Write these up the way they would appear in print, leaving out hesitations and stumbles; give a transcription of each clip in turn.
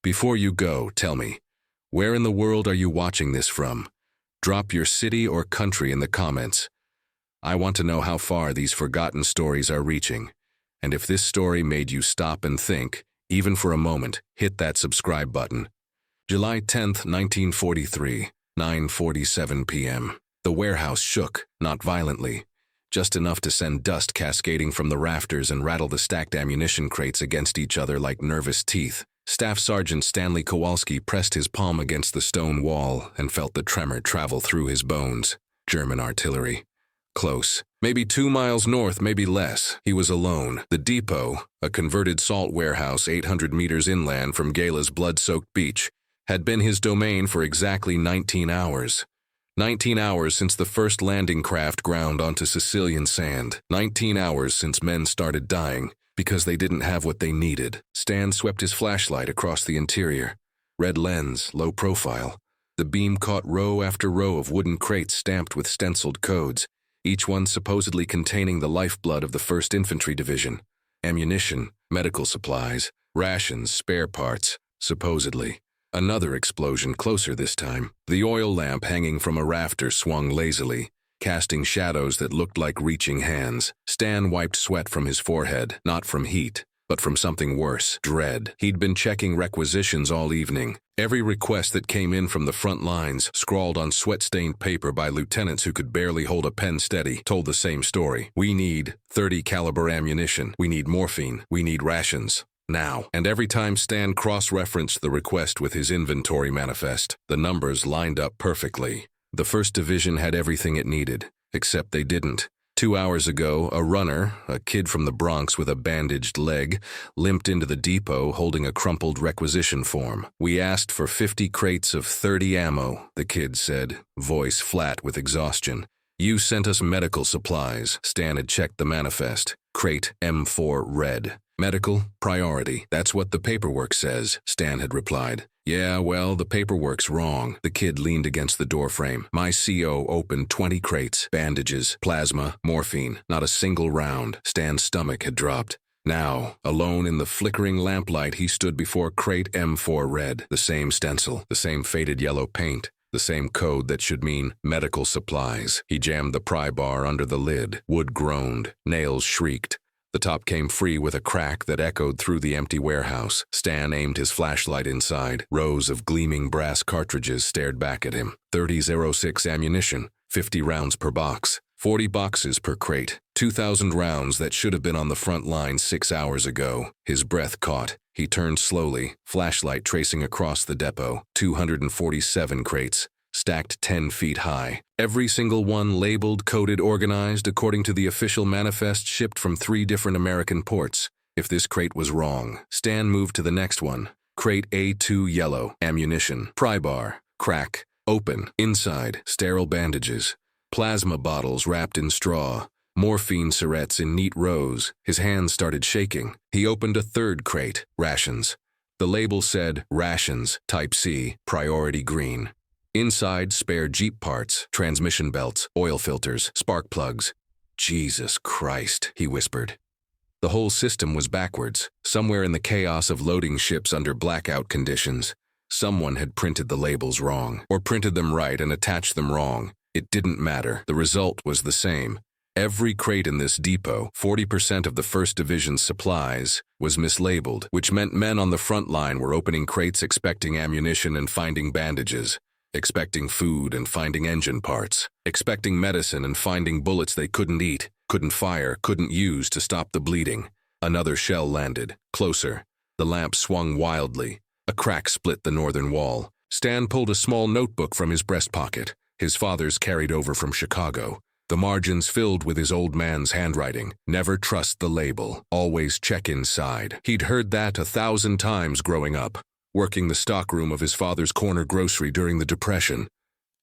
Before you go, tell me, where in the world are you watching this from? Drop your city or country in the comments. I want to know how far these forgotten stories are reaching. And if this story made you stop and think, even for a moment, hit that subscribe button. July 10th, 1943, 9:47 p.m. The warehouse shook, not violently, just enough to send dust cascading from the rafters and rattle the stacked ammunition crates against each other like nervous teeth. Staff Sergeant Stanley Kowalski pressed his palm against the stone wall and felt the tremor travel through his bones. German artillery. Close. Maybe 2 miles north, maybe less. He was alone. The depot, a converted salt warehouse 800 meters inland from Gala's blood-soaked beach, had been his domain for exactly 19 hours. 19 hours since the first landing craft ground onto Sicilian sand. 19 hours since men started dying because they didn't have what they needed. Stan swept his flashlight across the interior. Red lens, low profile. The beam caught row after row of wooden crates stamped with stenciled codes, each one supposedly containing the lifeblood of the 1st Infantry Division. Ammunition, medical supplies, rations, spare parts, supposedly. Another explosion closer this time. The oil lamp hanging from a rafter swung lazily, casting shadows that looked like reaching hands. Stan wiped sweat from his forehead, not from heat, but from something worse, dread. He'd been checking requisitions all evening. Every request that came in from the front lines, scrawled on sweat-stained paper by lieutenants who could barely hold a pen steady, told the same story. We need 30 caliber ammunition. We need morphine. We need rations. Now. And every time Stan cross-referenced the request with his inventory manifest, the numbers lined up perfectly. The 1st Division had everything it needed, except they didn't. 2 hours ago, a runner, a kid from the Bronx with a bandaged leg, limped into the depot holding a crumpled requisition form. We asked for 50 crates of 30 ammo, the kid said, voice flat with exhaustion. You sent us medical supplies. Stan had checked the manifest. Crate M4 red. Medical, priority. That's what the paperwork says, Stan had replied. Yeah, well, the paperwork's wrong. The kid leaned against the doorframe. My CO opened 20 crates, bandages, plasma, morphine, not a single round. Stan's stomach had dropped. Now, alone in the flickering lamplight, he stood before crate M4 red, the same stencil, the same faded yellow paint, the same code that should mean medical supplies. He jammed the pry bar under the lid. Wood groaned. Nails shrieked. The top came free with a crack that echoed through the empty warehouse. Stan aimed his flashlight inside. Rows of gleaming brass cartridges stared back at him. 30-06 ammunition, 50 rounds per box, 40 boxes per crate, 2,000 rounds that should have been on the front line 6 hours ago. His breath caught. He turned slowly, flashlight tracing across the depot. 247 crates, stacked 10 feet high. Every single one labeled, coded, organized according to the official manifest shipped from 3 different American ports. If this crate was wrong, Stan moved to the next one. Crate A2 yellow, ammunition, pry bar, crack, open, inside, sterile bandages, plasma bottles wrapped in straw, morphine syrettes in neat rows. His hands started shaking. He opened a 3rd crate, rations. The label said, rations, type C, priority green. Inside, spare Jeep parts, transmission belts, oil filters, spark plugs. Jesus Christ, he whispered. The whole system was backwards, somewhere in the chaos of loading ships under blackout conditions. Someone had printed the labels wrong, or printed them right and attached them wrong. It didn't matter. The result was the same. Every crate in this depot, 40% of the 1st Division's supplies, was mislabeled, which meant men on the front line were opening crates expecting ammunition and finding bandages, expecting food and finding engine parts, expecting medicine and finding bullets they couldn't eat, couldn't fire, couldn't use to stop the bleeding. Another shell landed, closer. The lamp swung wildly. A crack split the northern wall. Stan pulled a small notebook from his breast pocket, his father's carried over from Chicago. The margins filled with his old man's handwriting. Never trust the label. Always check inside. He'd heard that 1,000 times growing up, working the stockroom of his father's corner grocery during the Depression.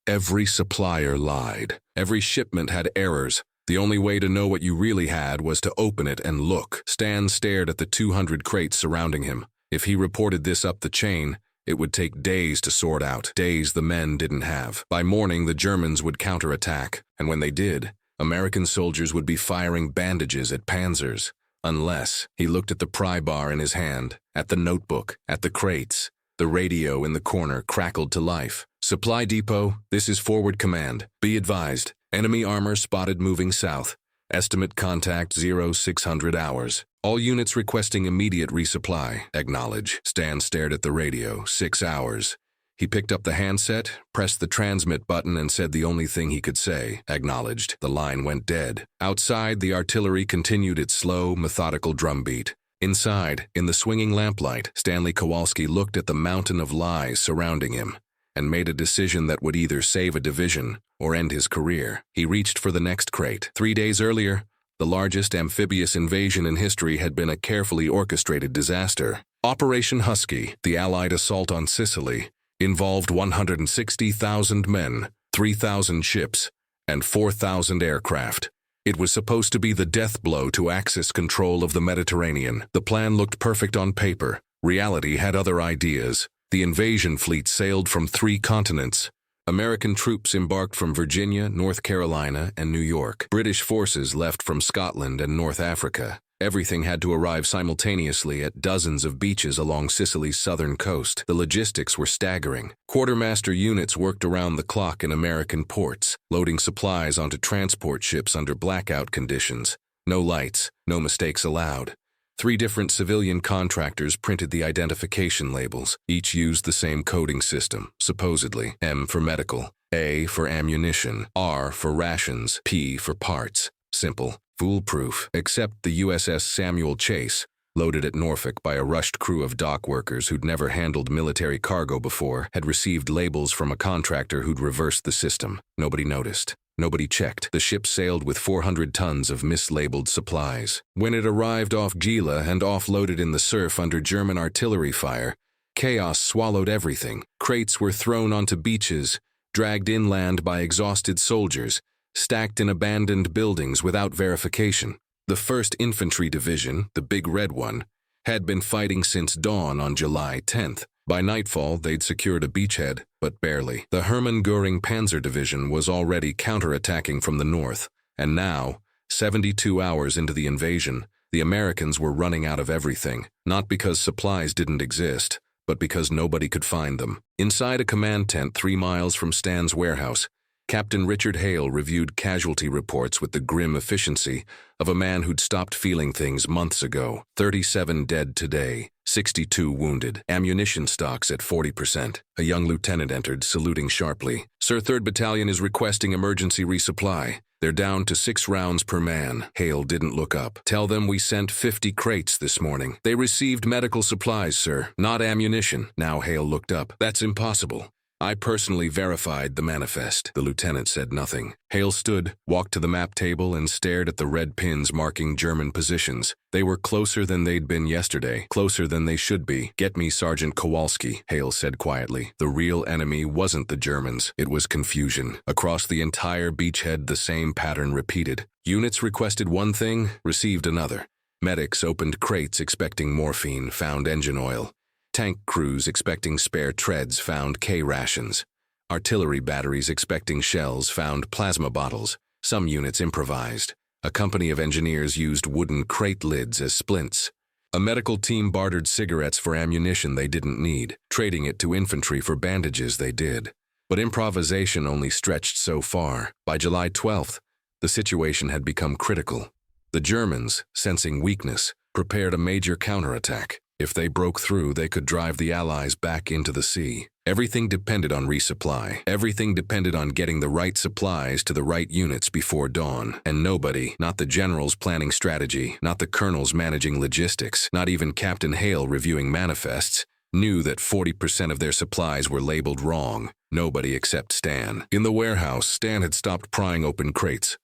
Every supplier lied. Every shipment had errors. The only way to know what you really had was to open it and look. Stan stared at the 200 crates surrounding him. If he reported this up the chain, it would take days to sort out, days the men didn't have. By morning, the Germans would counterattack, and when they did, American soldiers would be firing bandages at panzers. Unless he looked at the pry bar in his hand, at the notebook, at the crates. The radio in the corner crackled to life. Supply depot, this is forward command. Be advised, enemy armor spotted moving south. Estimate contact 0600 hours. All units requesting immediate resupply. Acknowledge. Stan stared at the radio. 6 hours. He picked up the handset, pressed the transmit button, and said the only thing he could say. Acknowledged. The line went dead. Outside, the artillery continued its slow, methodical drumbeat. Inside, in the swinging lamplight, Stanley Kowalski looked at the mountain of lies surrounding him and made a decision that would either save a division or end his career. He reached for the next crate. 3 days earlier, the largest amphibious invasion in history had been a carefully orchestrated disaster. Operation Husky, the Allied assault on Sicily, involved 160,000 men, 3,000 ships, and 4,000 aircraft. It was supposed to be the death blow to Axis control of the Mediterranean. The plan looked perfect on paper. Reality had other ideas. The invasion fleet sailed from 3 continents. American troops embarked from Virginia, North Carolina, and New York. British forces left from Scotland and North Africa. Everything had to arrive simultaneously at dozens of beaches along Sicily's southern coast. The logistics were staggering. Quartermaster units worked around the clock in American ports, loading supplies onto transport ships under blackout conditions. No lights, no mistakes allowed. 3 different civilian contractors printed the identification labels. Each used the same coding system, supposedly. M for medical, A for ammunition, R for rations, P for parts. Simple. Foolproof, except the USS Samuel Chase, loaded at Norfolk by a rushed crew of dock workers who'd never handled military cargo before, had received labels from a contractor who'd reversed the system. Nobody noticed. Nobody checked. The ship sailed with 400 tons of mislabeled supplies. When it arrived off Gila and offloaded in the surf under German artillery fire, chaos swallowed everything. Crates were thrown onto beaches, dragged inland by exhausted soldiers, stacked in abandoned buildings without verification. The 1st Infantry Division, the big red one, had been fighting since dawn on July 10th. By nightfall, they'd secured a beachhead, but barely. The Hermann Göring Panzer Division was already counterattacking from the north, and now, 72 hours into the invasion, the Americans were running out of everything, not because supplies didn't exist, but because nobody could find them. Inside a command tent 3 miles from Stan's warehouse, Captain Richard Hale reviewed casualty reports with the grim efficiency of a man who'd stopped feeling things months ago. 37 dead today, 62 wounded. Ammunition stocks at 40%. A young lieutenant entered, saluting sharply. Sir, 3rd Battalion is requesting emergency resupply. They're down to 6 rounds per man. Hale didn't look up. Tell them we sent 50 crates this morning. They received medical supplies, sir, not ammunition. Now Hale looked up. That's impossible. I personally verified the manifest. The lieutenant said nothing. Hale stood, walked to the map table, and stared at the red pins marking German positions. They were closer than they'd been yesterday, closer than they should be. Get me Sergeant Kowalski, Hale said quietly. The real enemy wasn't the Germans. It was confusion. Across the entire beachhead, the same pattern repeated. Units requested one thing, received another. Medics opened crates expecting morphine, found engine oil. Tank crews expecting spare treads found K rations. Artillery batteries expecting shells found plasma bottles. Some units improvised. A company of engineers used wooden crate lids as splints. A medical team bartered cigarettes for ammunition they didn't need, trading it to infantry for bandages they did. But improvisation only stretched so far. By July 12th, the situation had become critical. The Germans, sensing weakness, prepared a major counterattack. If they broke through, they could drive the Allies back into the sea. Everything depended on resupply. Everything depended on getting the right supplies to the right units before dawn. And nobody, not the generals planning strategy, not the colonels managing logistics, not even Captain Hale reviewing manifests, knew that 40% of their supplies were labeled wrong. Nobody except Stan. In the warehouse, Stan had stopped prying open crates.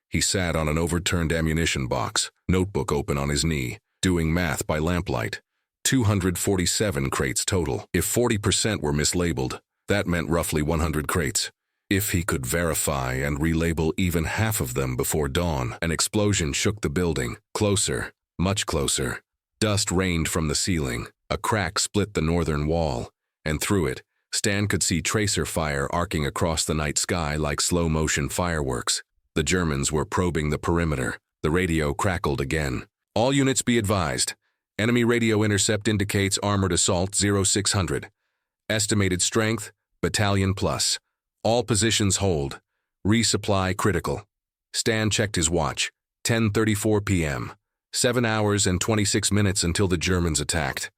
He sat on an overturned ammunition box, notebook open on his knee, doing math by lamplight. 247 crates total. If 40% were mislabeled, that meant roughly 100 crates. If he could verify and relabel even half of them before dawn, an explosion shook the building. Closer, much closer. Dust rained from the ceiling. A crack split the northern wall, and through it, Stan could see tracer fire arcing across the night sky like slow-motion fireworks. The Germans were probing the perimeter. The radio crackled again. All units be advised. Enemy radio intercept indicates armored assault 0600. Estimated strength, battalion plus. All positions hold. Resupply critical. Stan checked his watch. 10:34 p.m. 7 hours and 26 minutes until the Germans attacked.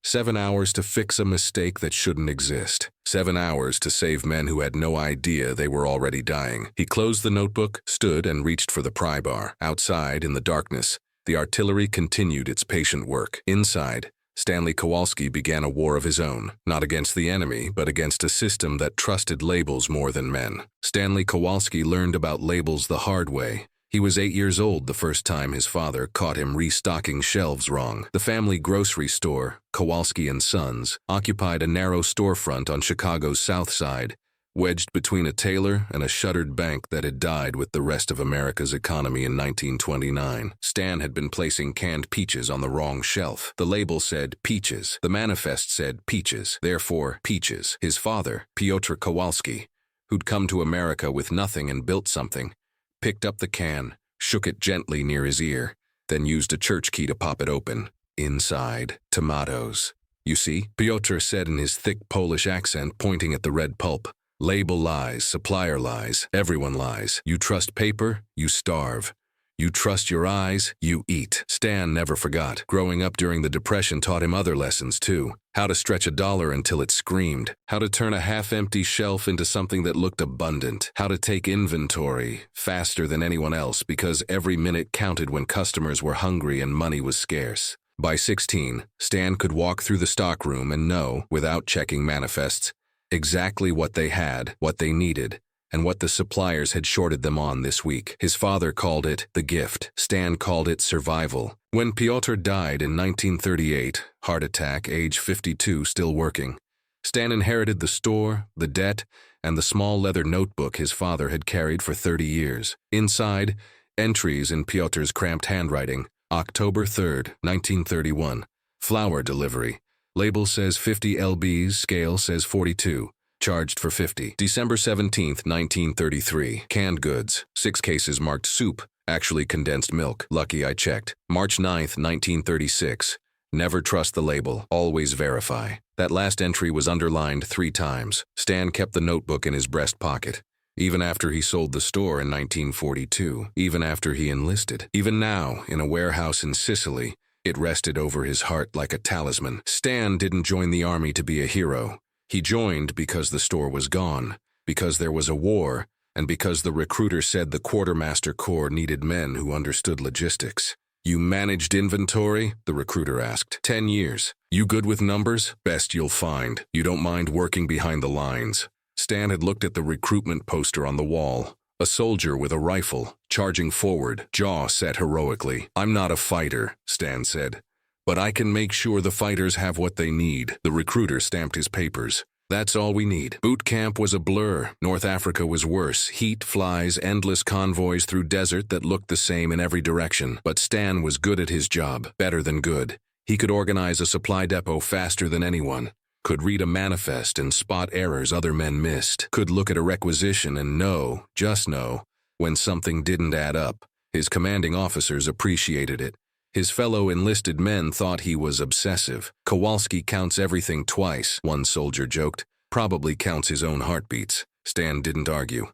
7 hours to fix a mistake that shouldn't exist. 7 hours to save men who had no idea they were already dying. He closed the notebook, stood, and reached for the pry bar. Outside, in the darkness, the artillery continued its patient work. Inside, Stanley Kowalski began a war of his own, not against the enemy, but against a system that trusted labels more than men. Stanley Kowalski learned about labels the hard way. He was 8 years old the first time his father caught him restocking shelves wrong. The family grocery store, Kowalski and Sons, occupied a narrow storefront on Chicago's South Side, wedged between a tailor and a shuttered bank that had died with the rest of America's economy in 1929. Stan had been placing canned peaches on the wrong shelf. The label said peaches. The manifest said peaches. Therefore, peaches. His father, Pyotr Kowalski, who'd come to America with nothing and built something, picked up the can, shook it gently near his ear, then used a church key to pop it open. Inside, tomatoes. You see, Pyotr said in his thick Polish accent, pointing at the red pulp. Label lies, supplier lies, everyone lies. You trust paper, you starve. You trust your eyes, you eat. Stan never forgot. Growing up during the Depression taught him other lessons too. How to stretch a dollar until it screamed. How to turn a half-empty shelf into something that looked abundant. How to take inventory faster than anyone else because every minute counted when customers were hungry and money was scarce. By 16, Stan could walk through the stockroom and know, without checking manifests, exactly what they had, what they needed, and what the suppliers had shorted them on this week. His father called it the gift. Stan called it survival. When Pyotr died in 1938, heart attack, age 52, still working, Stan inherited the store, the debt, and the small leather notebook his father had carried for 30 years. Inside, entries in Pyotr's cramped handwriting. October 3rd, 1931. Flour delivery. Label says 50 lbs, scale says 42. Charged for 50. December 17th, 1933. Canned goods. 6 cases marked soup, actually condensed milk. Lucky I checked. March 9th, 1936. Never trust the label. Always verify. That last entry was underlined 3 times. Stan kept the notebook in his breast pocket. Even after he sold the store in 1942. Even after he enlisted. Even now, in a warehouse in Sicily, it rested over his heart like a talisman. Stan didn't join the army to be a hero. He joined because the store was gone, because there was a war, and because the recruiter said the Quartermaster Corps needed men who understood logistics. You managed inventory? The recruiter asked. 10 years. You good with numbers? Best you'll find. You don't mind working behind the lines. Stan had looked at the recruitment poster on the wall. A soldier with a rifle, charging forward, jaw set heroically. I'm not a fighter, Stan said. But I can make sure the fighters have what they need. The recruiter stamped his papers. That's all we need. Boot camp was a blur. North Africa was worse. Heat, flies, endless convoys through desert that looked the same in every direction. But Stan was good at his job. Better than good. He could organize a supply depot faster than anyone. Could read a manifest and spot errors other men missed. Could look at a requisition and know, just know, when something didn't add up. His commanding officers appreciated it. His fellow enlisted men thought he was obsessive. Kowalski counts everything twice, one soldier joked. Probably counts his own heartbeats. Stan didn't argue.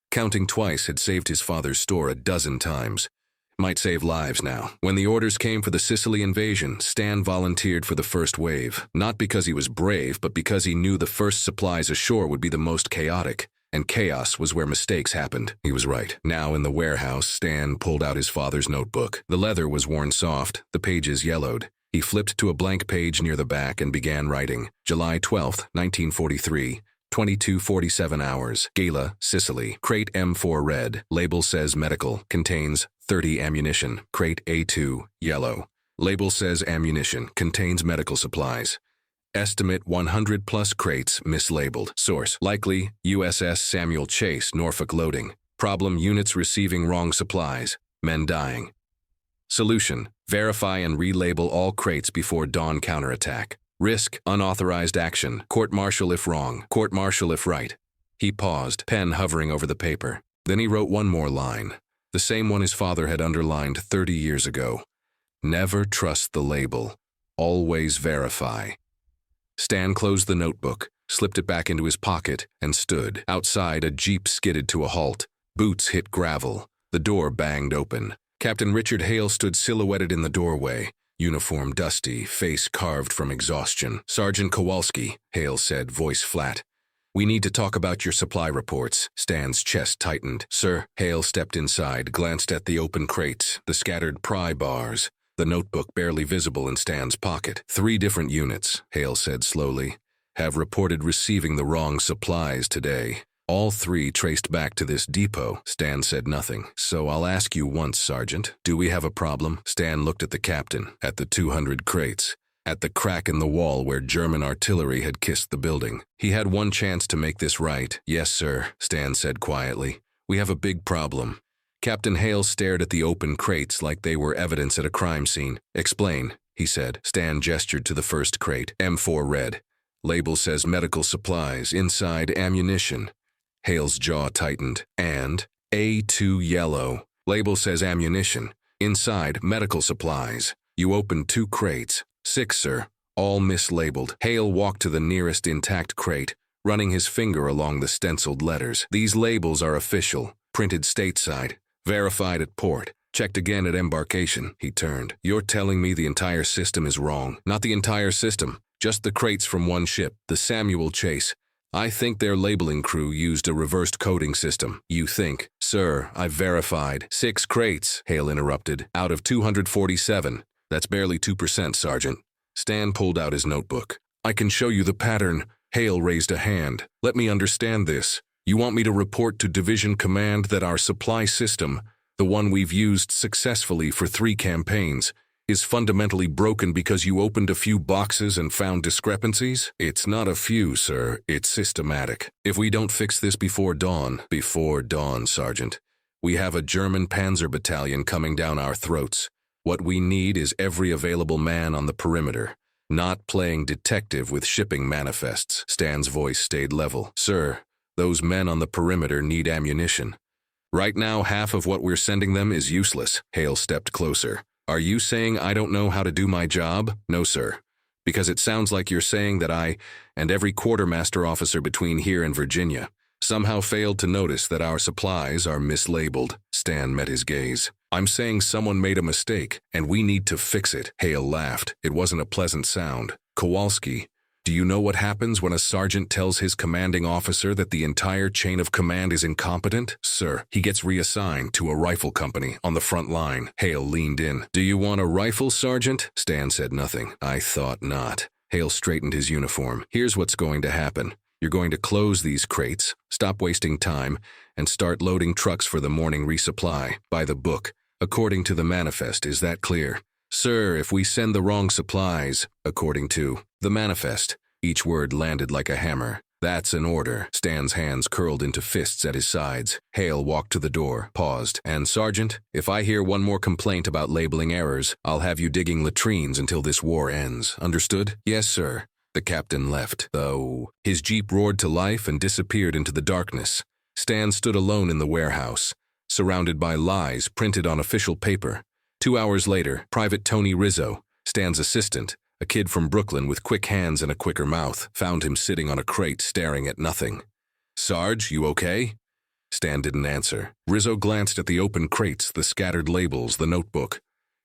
Counting twice had saved his father's store a dozen times. Might save lives now. When the orders came for the Sicily invasion, Stan volunteered for the first wave. Not because he was brave, but because he knew the first supplies ashore would be the most chaotic. And chaos was where mistakes happened. He was right. Now in the warehouse, Stan pulled out his father's notebook. The leather was worn soft, the pages yellowed. He flipped to a blank page near the back and began writing. July 12th, 1943. 22:47 hours. Gala, Sicily. Crate M4 red. Label says medical. Contains 30 ammunition. Crate A2, yellow. Label says ammunition. Contains medical supplies. Estimate 100 plus crates mislabeled. Source, likely USS Samuel Chase, Norfolk loading. Problem, units receiving wrong supplies. Men dying. Solution, verify and relabel all crates before dawn counterattack. Risk, unauthorized action. Court-martial if wrong. Court-martial if right. He paused, pen hovering over the paper. Then he wrote one more line. The same one his father had underlined 30 years ago. Never trust the label. Always verify. Stan closed the notebook, slipped it back into his pocket, and stood. Outside, a jeep skidded to a halt. Boots hit gravel. The door banged open. Captain Richard Hale stood silhouetted in the doorway, uniform dusty, face carved from exhaustion. "Sergeant Kowalski," Hale said, voice flat. "We need to talk about your supply reports." Stan's chest tightened. "Sir." Hale stepped inside, glanced at the open crates, the scattered pry bars, the notebook barely visible in Stan's pocket. "3 different units," Hale said slowly, "have reported receiving the wrong supplies today. All 3 traced back to this depot." Stan said nothing. "So I'll ask you once, Sergeant. Do we have a problem?" Stan looked at the captain, at the 200 crates, at the crack in the wall where German artillery had kissed the building. He had one chance to make this right. "Yes, sir," Stan said quietly. "We have a big problem." Captain Hale stared at the open crates like they were evidence at a crime scene. "Explain," he said. Stan gestured to the first crate. M4 red. Label says medical supplies, inside ammunition. Hale's jaw tightened. "And A2 yellow. Label says ammunition. Inside, medical supplies. You opened 2 crates. 6, sir. All mislabeled." Hale walked to the nearest intact crate, running his finger along the stenciled letters. "These labels are official. Printed stateside. Verified at port. Checked again at embarkation." He turned. "You're telling me the entire system is wrong?" "Not the entire system. Just the crates from one ship, the Samuel Chase. I think their labeling crew used a reversed coding system." "You think?" "Sir, I've verified." 6 crates, Hale interrupted, "out of 247. That's barely 2%, Sergeant." Stan pulled out his notebook. "I can show you the pattern." Hale raised a hand. "Let me understand this. You want me to report to Division Command that our supply system, the one we've used successfully for 3 campaigns, is fundamentally broken because you opened a few boxes and found discrepancies?" "It's not a few, sir. It's systematic. If we don't fix this before dawn," "Before dawn, Sergeant, we have a German panzer battalion coming down our throats. What we need is every available man on the perimeter, not playing detective with shipping manifests." Stan's voice stayed level. "Sir, those men on the perimeter need ammunition. Right now, half of what we're sending them is useless." Hale stepped closer. "Are you saying I don't know how to do my job?" "No, sir. Because it sounds like you're saying that I, and every quartermaster officer between here and Virginia, somehow failed to notice that our supplies are mislabeled." Stan met his gaze. "I'm saying someone made a mistake, and we need to fix it." Hale laughed. It wasn't a pleasant sound. "Kowalski, do you know what happens when a sergeant tells his commanding officer that the entire chain of command is incompetent?" "Sir." "He gets reassigned to a rifle company on the front line." Hale leaned in. "Do you want a rifle, Sergeant?" Stan said nothing. "I thought not." Hale straightened his uniform. "Here's what's going to happen. You're going to close these crates, stop wasting time, and start loading trucks for the morning resupply. By the book, according to the manifest. Is that clear?" "Sir, if we send the wrong supplies," according to the manifest. Each word landed like a hammer. "That's an order." Stan's hands curled into fists at his sides. Hale walked to the door, paused. "And Sergeant, if I hear one more complaint about labeling errors, I'll have you digging latrines until this war ends. Understood?" "Yes, sir." The captain left, though. His jeep roared to life and disappeared into the darkness. Stan stood alone in the warehouse, surrounded by lies printed on official paper. 2 hours later, Private Tony Rizzo, Stan's assistant, a kid from Brooklyn with quick hands and a quicker mouth, found him sitting on a crate staring at nothing. "Sarge, you okay?" Stan didn't answer. Rizzo glanced at the open crates, the scattered labels, the notebook.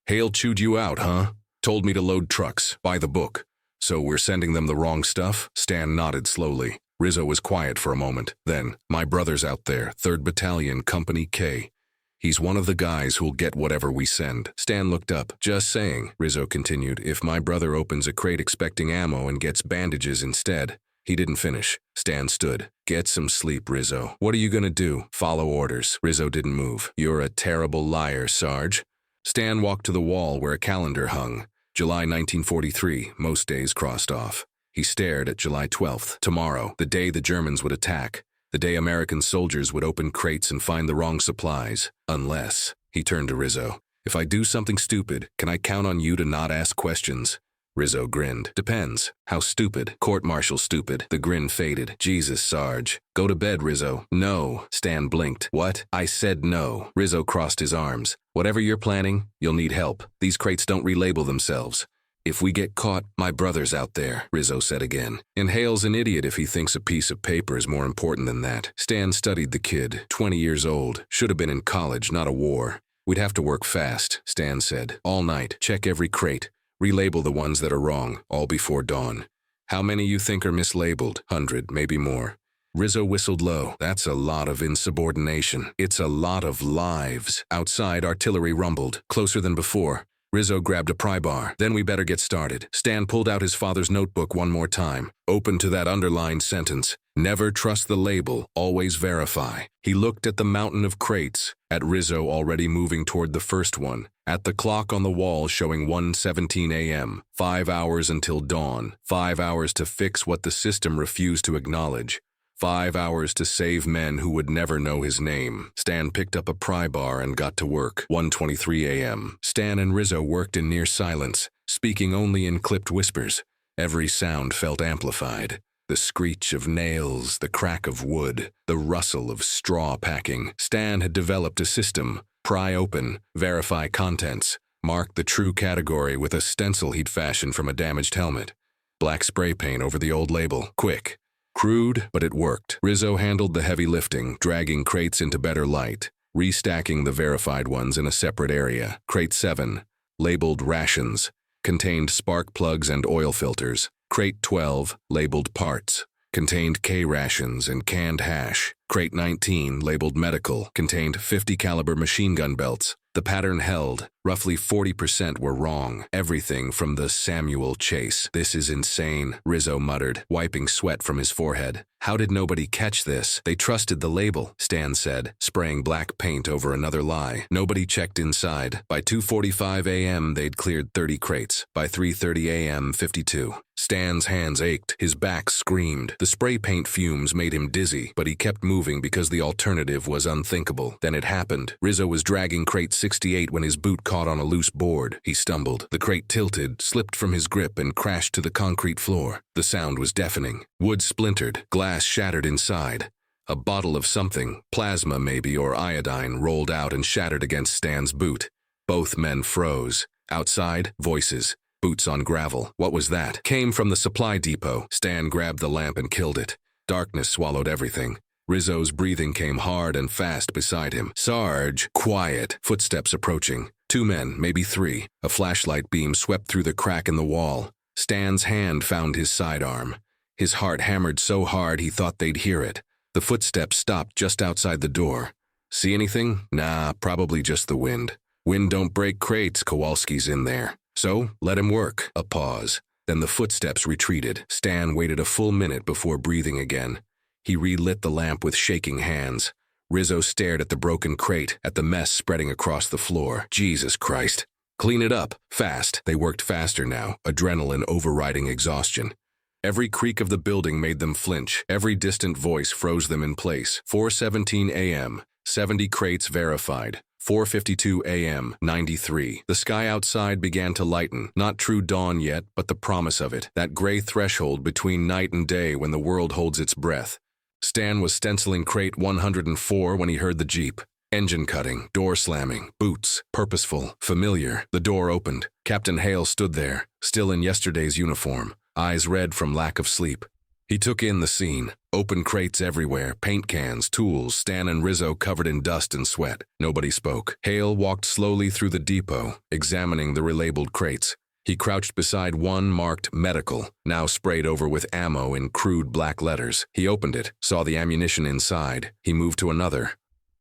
"Hale chewed you out, huh? Told me to load trucks, by the book. So we're sending them the wrong stuff?" Stan nodded slowly. Rizzo was quiet for a moment. Then, "My brother's out there, 3rd Battalion, Company K. He's one of the guys who'll get whatever we send." Stan looked up. "Just saying," Rizzo continued, "if my brother opens a crate expecting ammo and gets bandages instead." He didn't finish. Stan stood. "Get some sleep, Rizzo. What are you gonna do?" "Follow orders." Rizzo didn't move. "You're a terrible liar, Sarge." Stan walked to the wall where a calendar hung. July 1943, most days crossed off. He stared at July 12th, tomorrow, the day the Germans would attack. The day American soldiers would open crates and find the wrong supplies. Unless, he turned to Rizzo, "If I do something stupid, can I count on you to not ask questions?" Rizzo grinned. "Depends. How stupid?" "Court-martial stupid." The grin faded. "Jesus, Sarge. Go to bed, Rizzo." "No." Stan blinked. "What?" "I said no." Rizzo crossed his arms. "Whatever you're planning, you'll need help. These crates don't relabel themselves. If we get caught, my brother's out there, Rizzo said again. And Hale's an idiot if he thinks a piece of paper is more important than that. Stan studied the kid, 20 years old. Should have been in college, not a war. We'd have to work fast, Stan said. All night, check every crate. Relabel the ones that are wrong, all before dawn. How many you think are mislabeled? 100, maybe more. Rizzo whistled low. That's a lot of insubordination. It's a lot of lives. Outside, artillery rumbled, closer than before. Rizzo grabbed a pry bar. Then we better get started. Stan pulled out his father's notebook one more time. Open to that underlined sentence. Never trust the label, always verify. He looked at the mountain of crates, at Rizzo already moving toward the first one, at the clock on the wall showing 1:17 a.m., 5 hours until dawn, 5 hours to fix what the system refused to acknowledge. 5 hours to save men who would never know his name. Stan picked up a pry bar and got to work. 1:23 a.m. Stan and Rizzo worked in near silence, speaking only in clipped whispers. Every sound felt amplified. The screech of nails, the crack of wood, the rustle of straw packing. Stan had developed a system. Pry open, verify contents, mark the true category with a stencil he'd fashioned from a damaged helmet. Black spray paint over the old label. Quick. Crude, but it worked. Rizzo handled the heavy lifting, dragging crates into better light, restacking the verified ones in a separate area. Crate 7, labeled rations, contained spark plugs and oil filters. Crate 12, labeled parts, contained K-rations and canned hash. Crate 19, labeled medical, contained 50 caliber machine gun belts. The pattern held. Roughly 40% were wrong. Everything from the Samuel Chase. This is insane, Rizzo muttered, wiping sweat from his forehead. How did nobody catch this? They trusted the label, Stan said, spraying black paint over another lie. Nobody checked inside. By 2:45 a.m. they'd cleared 30 crates. By 3:30 a.m., 52. Stan's hands ached. His back screamed. The spray paint fumes made him dizzy, but he kept moving because the alternative was unthinkable. Then it happened. Rizzo was dragging crate 68 when his boot caught on a loose board. He stumbled. The crate tilted, slipped from his grip, and crashed to the concrete floor. The sound was deafening. Wood splintered. Glass shattered inside. A bottle of something, plasma maybe or iodine, rolled out and shattered against Stan's boot. Both men froze. Outside, voices. Boots on gravel. What was that? Came from the supply depot. Stan grabbed the lamp and killed it. Darkness swallowed everything. Rizzo's breathing came hard and fast beside him. Sarge, quiet. Footsteps approaching. 2 men, maybe 3. A flashlight beam swept through the crack in the wall. Stan's hand found his sidearm. His heart hammered so hard he thought they'd hear it. The footsteps stopped just outside the door. See anything? Nah, probably just the wind. Wind don't break crates, Kowalski's in there. So, let him work. A pause. Then the footsteps retreated. Stan waited a full minute before breathing again. He relit the lamp with shaking hands. Rizzo stared at the broken crate, at the mess spreading across the floor. Jesus Christ. Clean it up. Fast. They worked faster now, adrenaline overriding exhaustion. Every creak of the building made them flinch. Every distant voice froze them in place. 4:17 a.m. 70 crates verified. 4:52 a.m., 93. The sky outside began to lighten. Not true dawn yet, but the promise of it. That gray threshold between night and day when the world holds its breath. Stan was stenciling crate 104 when he heard the Jeep. Engine cutting, door slamming, boots, purposeful, familiar. The door opened. Captain Hale stood there, still in yesterday's uniform, eyes red from lack of sleep. He took in the scene. Open crates everywhere, paint cans, tools, Stan and Rizzo covered in dust and sweat. Nobody spoke. Hale walked slowly through the depot, examining the relabeled crates. He crouched beside one marked medical, now sprayed over with ammo in crude black letters. He opened it, saw the ammunition inside. He moved to another.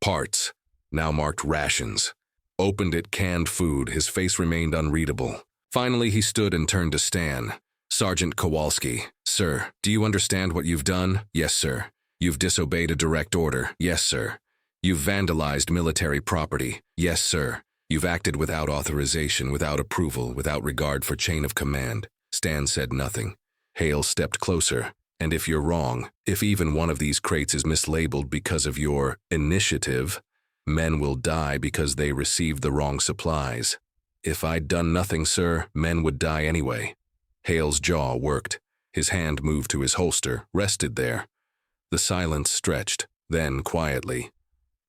Parts, now marked rations. Opened it, canned food. His face remained unreadable. Finally, he stood and turned to Stan. Sergeant Kowalski. Sir, do you understand what you've done? Yes, sir. You've disobeyed a direct order. Yes, sir. You've vandalized military property. Yes, sir. You've acted without authorization, without approval, without regard for chain of command. Stan said nothing. Hale stepped closer. And if you're wrong, if even one of these crates is mislabeled because of your initiative, men will die because they received the wrong supplies. If I'd done nothing, sir, men would die anyway. Hale's jaw worked. His hand moved to his holster, rested there. The silence stretched, then quietly.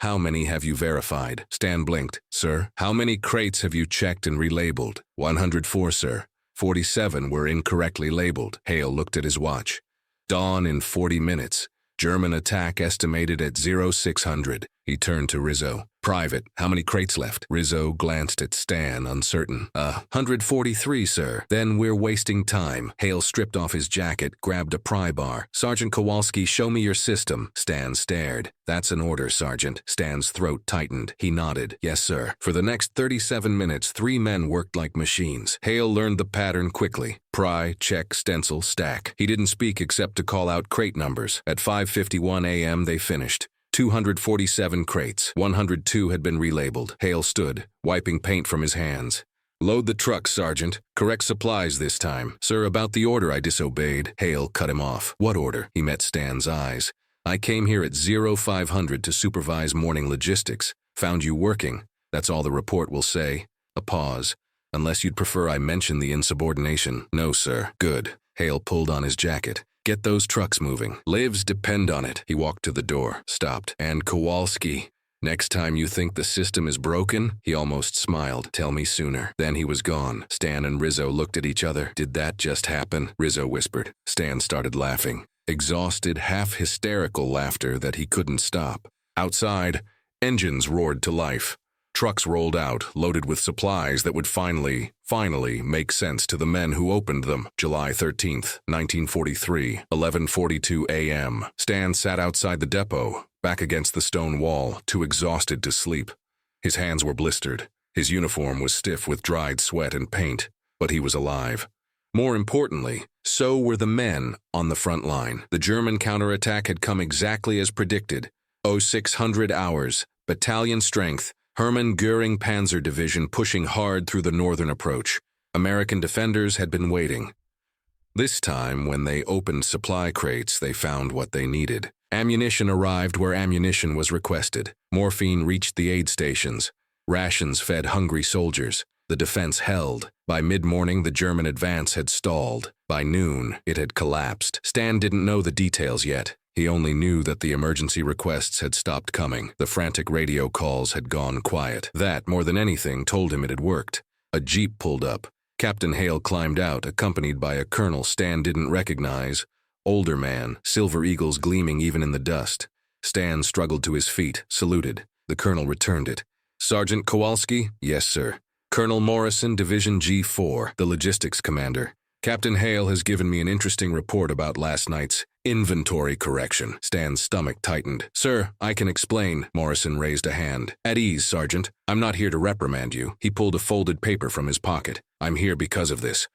How many have you verified? Stan blinked. Sir, how many crates have you checked and relabeled? 104, sir. 47 were incorrectly labeled. Hale looked at his watch. Dawn in 40 minutes. German attack estimated at 0600. He turned to Rizzo. Private, how many crates left? Rizzo glanced at Stan, uncertain. 143, sir. Then we're wasting time. Hale stripped off his jacket, grabbed a pry bar. Sergeant Kowalski, show me your system. Stan stared. That's an order, Sergeant. Stan's throat tightened. He nodded. Yes, sir. For the next 37 minutes, 3 men worked like machines. Hale learned the pattern quickly. Pry, check, stencil, stack. He didn't speak except to call out crate numbers. At 5:51 a.m. they finished. 247 crates. 102 had been relabeled. Hale stood, wiping paint from his hands. Load the truck, Sergeant. Correct supplies this time. Sir, about the order I disobeyed. Hale cut him off. What order? He met Stan's eyes. I came here at 0500 to supervise morning logistics. Found you working. That's all the report will say. A pause. Unless you'd prefer I mention the insubordination. No, sir. Good. Hale pulled on his jacket. Get those trucks moving. Lives depend on it. He walked to the door, stopped. And Kowalski, next time you think the system is broken, he almost smiled. Tell me sooner. Then he was gone. Stan and Rizzo looked at each other. Did that just happen? Rizzo whispered. Stan started laughing. Exhausted, half-hysterical laughter that he couldn't stop. Outside, engines roared to life. Trucks rolled out, loaded with supplies that would finally make sense to the men who opened them. July 13th, 1943, 11:42 a.m. Stan sat outside the depot, back against the stone wall, too exhausted to sleep. His hands were blistered. His uniform was stiff with dried sweat and paint, but he was alive. More importantly, so were the men on the front line. The German counterattack had come exactly as predicted. 0600 hours, battalion strength, Hermann Goering Panzer Division pushing hard through the northern approach. American defenders had been waiting. This time, when they opened supply crates, they found what they needed. Ammunition arrived where ammunition was requested. Morphine reached the aid stations. Rations fed hungry soldiers. The defense held. By mid-morning, the German advance had stalled. By noon, it had collapsed. Stan didn't know the details yet. He only knew that the emergency requests had stopped coming. The frantic radio calls had gone quiet. That, more than anything, told him it had worked. A jeep pulled up. Captain Hale climbed out, accompanied by a colonel Stan didn't recognize. Older man, silver eagles gleaming even in the dust. Stan struggled to his feet, saluted. The colonel returned it. Sergeant Kowalski? Yes, sir. Colonel Morrison, Division G4, the logistics commander. Captain Hale has given me an interesting report about last night's inventory correction. Stan's stomach tightened. Sir, I can explain. Morrison raised a hand. At ease, Sergeant. I'm not here to reprimand you. He pulled a folded paper from his pocket. I'm here because of this.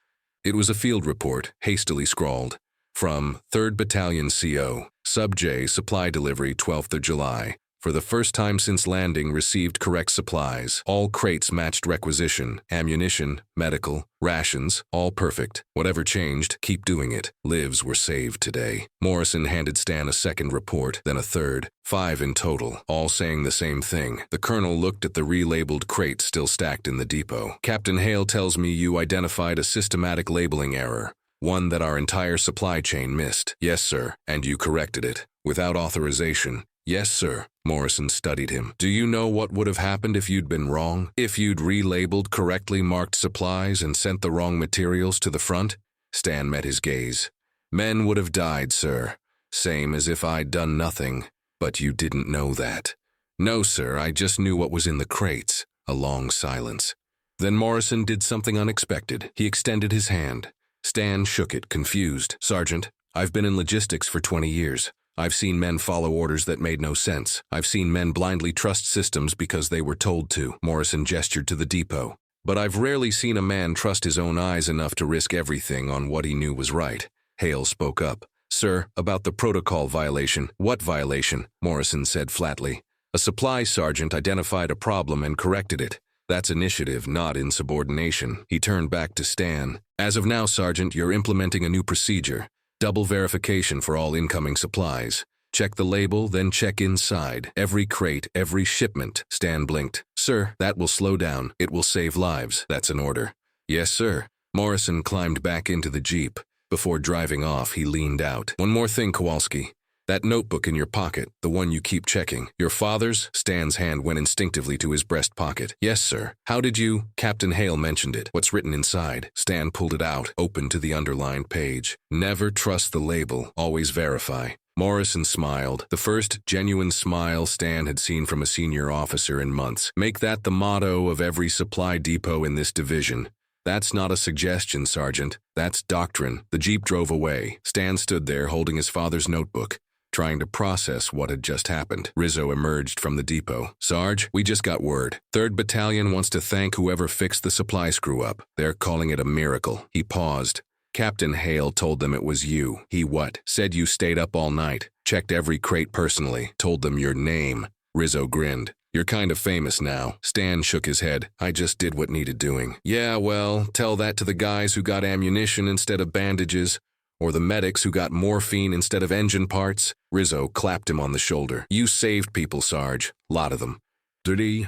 It was a field report, hastily scrawled. From 3rd Battalion CO, Sub J, supply delivery 12th of July. For the first time since landing, received correct supplies. All crates matched requisition, ammunition, medical, rations, all perfect. Whatever changed, keep doing it. Lives were saved today. Morrison handed Stan a second report, then a third. 5 in total, all saying the same thing. The colonel looked at the relabeled crates still stacked in the depot. Captain Hale tells me you identified a systematic labeling error. One that our entire supply chain missed. Yes, sir. And you corrected it. Without authorization. Yes, sir. Morrison studied him. Do you know what would have happened if you'd been wrong? If you'd relabeled correctly marked supplies and sent the wrong materials to the front? Stan met his gaze. Men would have died, sir. Same as if I'd done nothing. But you didn't know that. No, sir, I just knew what was in the crates. A long silence. Then Morrison did something unexpected. He extended his hand. Stan shook it, confused. Sergeant, I've been in logistics for 20 years. I've seen men follow orders that made no sense. I've seen men blindly trust systems because they were told to. Morrison gestured to the depot. But I've rarely seen a man trust his own eyes enough to risk everything on what he knew was right. Hale spoke up. Sir, about the protocol violation. What violation? Morrison said flatly. A supply sergeant identified a problem and corrected it. That's initiative, not insubordination. He turned back to Stan. As of now, Sergeant, you're implementing a new procedure. Double verification for all incoming supplies. Check the label, then check inside. Every crate, every shipment. Stan blinked. Sir, that will slow down. It will save lives. That's an order. Yes, sir. Morrison climbed back into the jeep. Before driving off, he leaned out. One more thing, Kowalski. That notebook in your pocket, the one you keep checking. Your father's? Stan's hand went instinctively to his breast pocket. Yes, sir. How did you? Captain Hale mentioned it. What's written inside? Stan pulled it out, opened to the underlined page. Never trust the label. Always verify. Morrison smiled, the first genuine smile Stan had seen from a senior officer in months. Make that the motto of every supply depot in this division. That's not a suggestion, Sergeant. That's doctrine. The jeep drove away. Stan stood there holding his father's notebook, trying to process what had just happened. Rizzo emerged from the depot. Sarge, we just got word. 3rd Battalion wants to thank whoever fixed the supply screw-up. They're calling it a miracle. He paused. Captain Hale told them it was you. He what? Said you stayed up all night, checked every crate personally, told them your name. Rizzo grinned. You're kind of famous now. Stan shook his head. I just did what needed doing. Yeah, well, tell that to the guys who got ammunition instead of bandages, or the medics who got morphine instead of engine parts. Rizzo clapped him on the shoulder. You saved people, Sarge. Lot of them.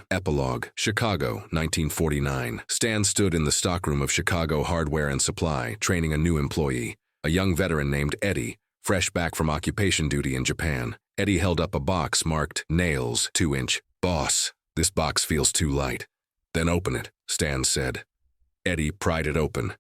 Epilogue. Chicago, 1949. Stan stood in the stockroom of Chicago Hardware and Supply, training a new employee, a young veteran named Eddie, fresh back from occupation duty in Japan. Eddie held up a box marked Nails, 2-inch. Boss, this box feels too light. Then open it, Stan said. Eddie pried it open.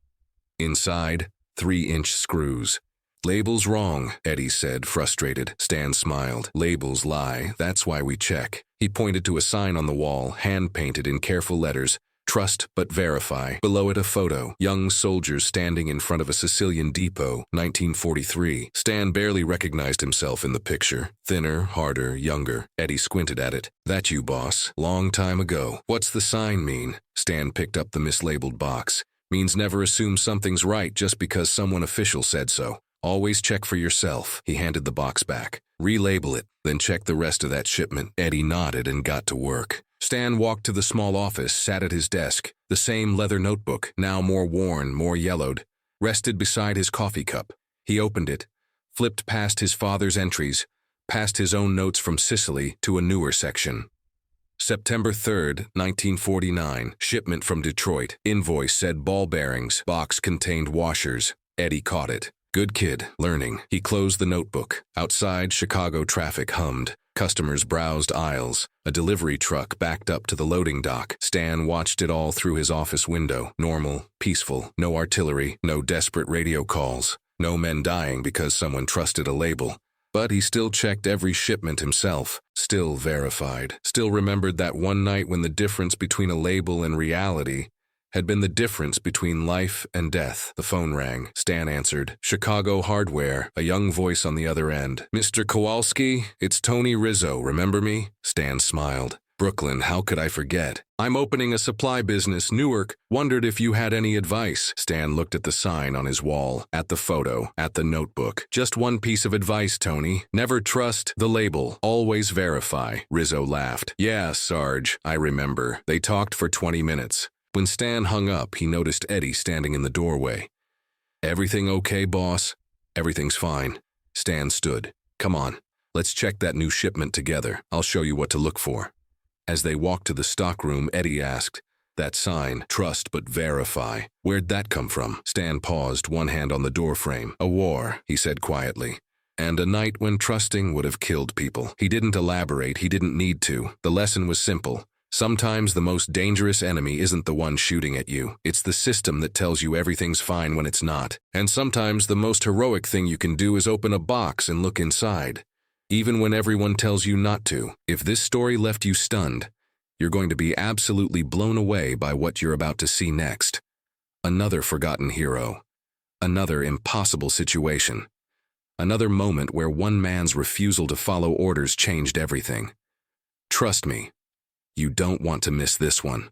Inside, 3-inch screws. Label's wrong, Eddie said, frustrated. Stan smiled. Labels lie, that's why we check. He pointed to a sign on the wall, hand-painted in careful letters. Trust but verify. Below it a photo. Young soldiers standing in front of a Sicilian depot, 1943. Stan barely recognized himself in the picture. Thinner, harder, younger. Eddie squinted at it. That you, boss. Long time ago. What's the sign mean? Stan picked up the mislabeled box. Means never assume something's right just because someone official said so. Always check for yourself. He handed the box back. Relabel it, then check the rest of that shipment. Eddie nodded and got to work. Stan walked to the small office, sat at his desk. The same leather notebook, now more worn, more yellowed, rested beside his coffee cup. He opened it, flipped past his father's entries, past his own notes from Sicily to a newer section. September 3rd, 1949, shipment from Detroit. Invoice said ball bearings, box contained washers. Eddie caught it. Good kid, learning. He closed the notebook. Outside, Chicago traffic hummed. Customers browsed aisles. A delivery truck backed up to the loading dock. Stan watched it all through his office window. Normal, peaceful, no artillery, no desperate radio calls, no men dying because someone trusted a label. But he still checked every shipment himself, still verified, still remembered that one night when the difference between a label and reality had been the difference between life and death. The phone rang. Stan answered. Chicago Hardware, a young voice on the other end. Mr. Kowalski, it's Tony Rizzo, remember me? Stan smiled. Brooklyn, how could I forget? I'm opening a supply business, Newark. Wondered if you had any advice. Stan looked at the sign on his wall, at the photo, at the notebook. Just one piece of advice, Tony. Never trust the label. Always verify. Rizzo laughed. Yeah, Sarge, I remember. They talked for 20 minutes. When Stan hung up, he noticed Eddie standing in the doorway. Everything okay, boss? Everything's fine. Stan stood. Come on, let's check that new shipment together. I'll show you what to look for. As they walked to the stockroom, Eddie asked, that sign, trust but verify, where'd that come from? Stan paused, one hand on the doorframe. A war, he said quietly. And a night when trusting would have killed people. He didn't elaborate, he didn't need to. The lesson was simple. Sometimes the most dangerous enemy isn't the one shooting at you. It's the system that tells you everything's fine when it's not. And sometimes the most heroic thing you can do is open a box and look inside, even when everyone tells you not to. If this story left you stunned, you're going to be absolutely blown away by what you're about to see next. Another forgotten hero. Another impossible situation. Another moment where one man's refusal to follow orders changed everything. Trust me. You don't want to miss this one.